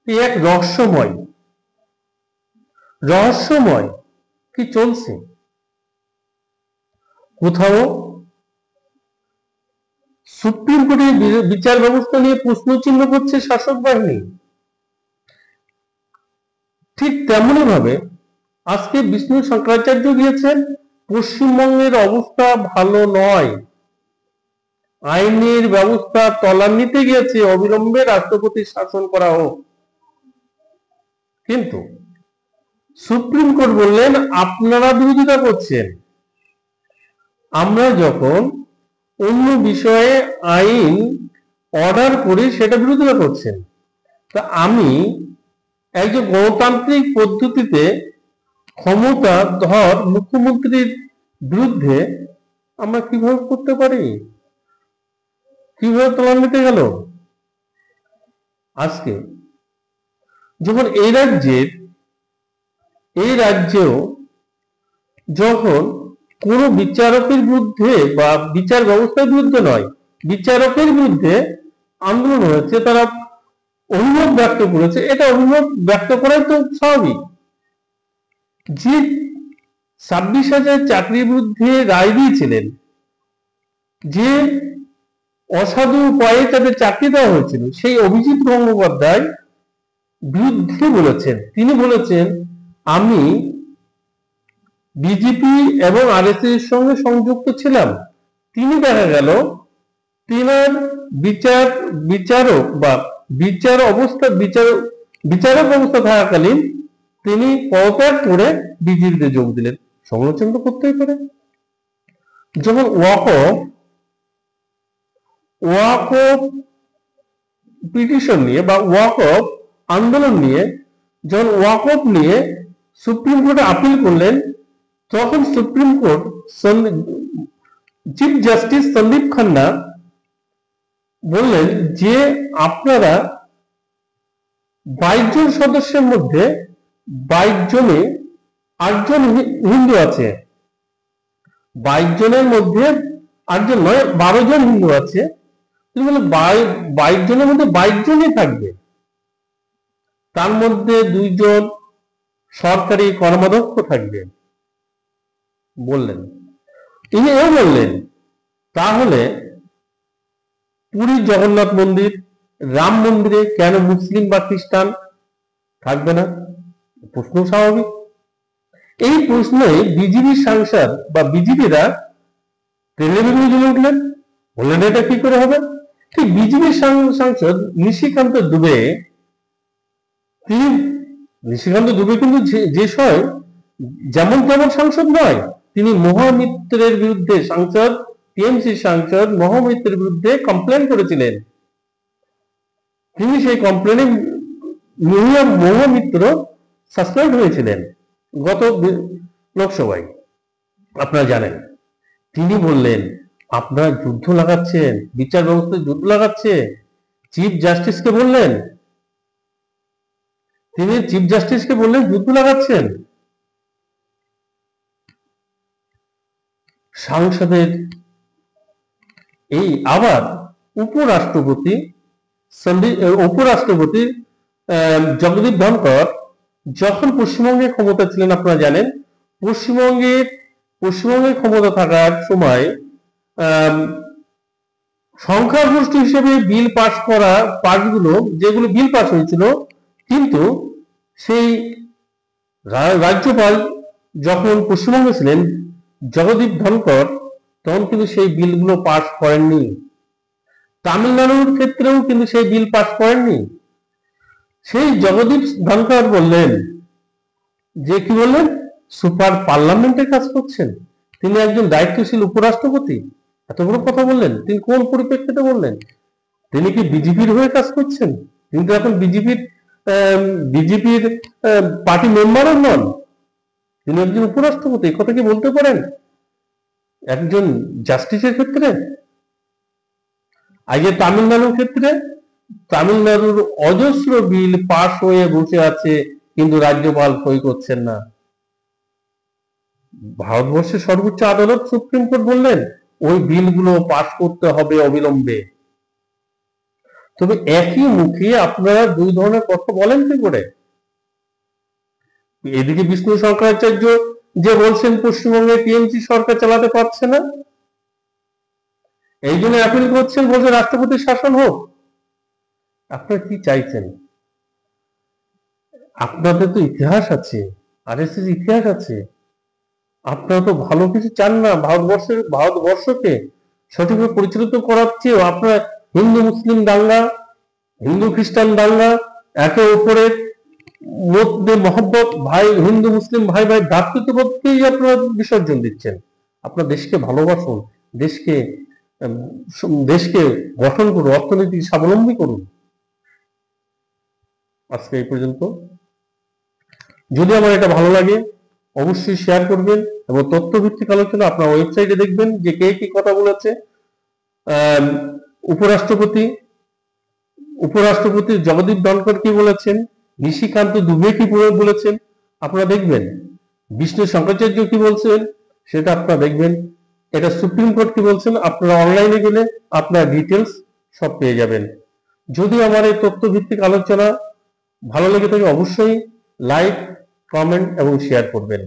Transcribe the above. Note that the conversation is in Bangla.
এক রহস্যময় রহস্যময় কি চলছে। কোথাও সুপ্রিম কোর্টের বিচার ব্যবস্থা নিয়ে প্রশ্ন চিহ্ন করছে শাসক বাহিনী, ঠিক তেমনি ভাবে আজকে বিষ্ণু শঙ্করাচার্য গিয়েছেন, পশ্চিমবঙ্গের অবস্থা ভালো নয়, আইনের ব্যবস্থা তলানিতে গিয়েছে, অবিলম্বে রাষ্ট্রপতি শাসন করা হোক। কিন্তু সুপ্রিম কোর্ট বললেন আপনারা বিরোধিতা করছেন, আমরা যখন অন্য বিষয়ে আইন অর্ডার করি সেটা বিরোধিতা করছেন। তা আমি একজন গণতান্ত্রিক পদ্ধতিতে ক্ষমতা ধর মুখ্যমন্ত্রীর বিরুদ্ধে আমরা কিভাবে করতে পারি, কিভাবে তলানিতে গেল। আজকে যখন এই রাজ্যেও যখন কোন বিচারকের বিরুদ্ধে বা বিচার ব্যবস্থার বিরুদ্ধে নয়, বিচারকের বিরুদ্ধে আন্দোলন হয়েছে, তারা অভিযোগ ব্যক্ত করেছে, এটা অভিযোগ ব্যক্ত করাই তো স্বাভাবিক। যে 26,000 চাকরির বিরুদ্ধে রায় দিয়েছিলেন, যে অসাধু উপায়ে তাদের চাকরি দেওয়া হয়েছিল, সেই অভিজিৎ গঙ্গোপাধ্যায় বিরুদ্ধে বলেছেন, তিনি বলেছেন আমি বিজেপি এবং আরএসএস এর সঙ্গে সংযুক্ত ছিলাম। তিনি দেখা গেল তিনার বিচারক বা বিচারক অবস্থা থাকাকালীন তিনি পদত্যাগ করে বিজেপিতে যোগ দিলেন। সমালোচনা তো করতেই পারে। যখন ওয়াকফ পিটিশন নিয়ে বা ওয়াকফ আন্দোলন নিয়ে, যখন ওয়াকফ নিয়ে সুপ্রিম কোর্টে আপিল করলেন, তখন supreme court chief justice Sandeep Khanna বললেন যে আপনারা 22 জন সদস্যের মধ্যে 22 জনে 8 জন হিন্দু আছে, 22 জনের মধ্যে 8 জন নয় 12 জন হিন্দু আছে। তিনি বলে 22 জনের মধ্যে 22 জনই থাকবে, তার মধ্যে 2 জন সরকারি কর্মদক্ষ থাকবে বললেন। তিনি এও বললেন তাহলে পুরী জগন্নাথ মন্দির, রাম মন্দিরে কেন মুসলিম বা খ্রিস্টান থাকবে না? প্রশ্ন স্বাভাবিক। এই প্রশ্নে বিজেপি সাংসদ বা বিজেপিরা ট্রেনে জ্বলে উঠলেন, বললেন এটা কি করে হবে। ঠিক বিজেপির সাংসদ নিশিকান্ত দুবে কিন্তু যে সময় যেমন তেমন সাংসদ নয়, তিনি মহামিত্রের বিরুদ্ধে সাংসদ, টিএমসি সাংসদ মহামিত্রের বিরুদ্ধে কমপ্লেন করেছিলেন। তিনি সেই কমপ্লেনে মহামিত্র সাসপেন্ড হয়েছিলেন গত লোকসভায়, আপনারা জানেন। তিনি বললেন আপনারা যুদ্ধ লাগাচ্ছেন, বিচার ব্যবস্থায় যুদ্ধ লাগাচ্ছে। চিফ জাস্টিসকে বললেন, তিনি চিফ জাস্টিসকে বললেন যুদ্ধ লাগাচ্ছেন। সাংসদের এই আবার উপরাষ্ট্রপতি জগদীপ ধনকর যখন পশ্চিমবঙ্গে ক্ষমতা ছিলেন, আপনারা জানেন, পশ্চিমবঙ্গে ক্ষমতা থাকার সময় সংখ্যাগরিষ্ঠ হিসেবে বিল পাস করা যেগুলো বিল পাস হয়েছিল, কিন্তু সেই রাজ্যপাল যখন পশ্চিমবঙ্গে ছিলেন জগদীপ ধনকর, তখন কিন্তু সেই বিলগুলো পাস করেননি। তামিলনাড়ুর ক্ষেত্রেও কিন্তু সেই বিল পাস করেননি। সেই জগদীপ ধনকর বললেন যে কি বললেন, সুপার পার্লামেন্টের কাজ করছেন। তিনি একজন দায়িত্বশীল উপরাষ্ট্রপতি, এত বড় কথা বললেন। তিনি কোন পরিপ্রেক্ষিতে বললেন? তিনি কি বিজেপির হয়ে কাজ করছেন? তিনি তো এখন বিজেপির পার্টি মেম্বারও নন, তিনি একজন উপরাষ্ট্রপতি। কথা কি বলতে পারেন একজন জাস্টিসের ক্ষেত্রে? আগে তামিলনাড়ুর ক্ষেত্রে, তামিলনাড়ুর অজস্র বিল পাস হয়ে বসে আছে, কিন্তু রাজ্যপাল সই করছেন না। ভারতবর্ষের সর্বোচ্চ আদালত সুপ্রিম কোর্ট বললেন ওই বিলগুলো পাস করতে হবে অবিলম্বে। তবে একই মুখে আপনারা দুই ধরনের কথা বলেন কি করে? এদিকে বিষ্ণু শঙ্করাচার্য যে বলছেন পশ্চিমবঙ্গে টিএমসি সরকার চালাতে পারছে না, এই জন্য অ্যাপিল করছেন, বলছে রাষ্ট্রপতির শাসন হোক। আপনারা কি চাইছেন? আপনাদের তো ইতিহাস আছে, আরএসএস ইতিহাস আছে। আপনারা তো ভালো কিছু চান না। ভারতবর্ষকে সঠিকভাবে পরিচালিত করার চেয়েও আপনারা হিন্দু মুসলিম দাঙ্গা, হিন্দু খ্রিস্টান দাঙ্গা, একে অপরের মধ্যে মহব্বত, ভাই হিন্দু মুসলিম ভাই ভাই ভ্রাতৃত্ববোধকেই আপনারা বিসর্জন দিচ্ছেন। আপনার দেশকে ভালোবাসুন, দেশকে দেশকে গঠন করুন, অর্থনৈতিক স্বাবলম্বী করুন। আজকে এই পর্যন্ত। যদি আমার এটা ভালো লাগে অবশ্যই শেয়ার করবেন, এবং তথ্যভিত্তিক আলোচনা আপনার ওয়েবসাইটে দেখবেন যে কে কি কথা বলেছে। উপরাষ্ট্রপতি জগদীপ ধনখড় কি বলেছেন, নিশিকান্ত দুবে কি বলেছেন আপনারা দেখবেন। বিষ্ণু শঙ্করাচার্য কি বলছেন সেটা আপনারা দেখবেন। এটা সুপ্রিম কোর্ট কি বলছেন আপনারা অনলাইনে গেলে আপনার ডিটেলস সব পেয়ে যাবেন। যদি আমার এই তথ্যভিত্তিক আলোচনা ভালো লেগে থাকে অবশ্যই লাইক, কমেন্ট এবং শেয়ার করবেন।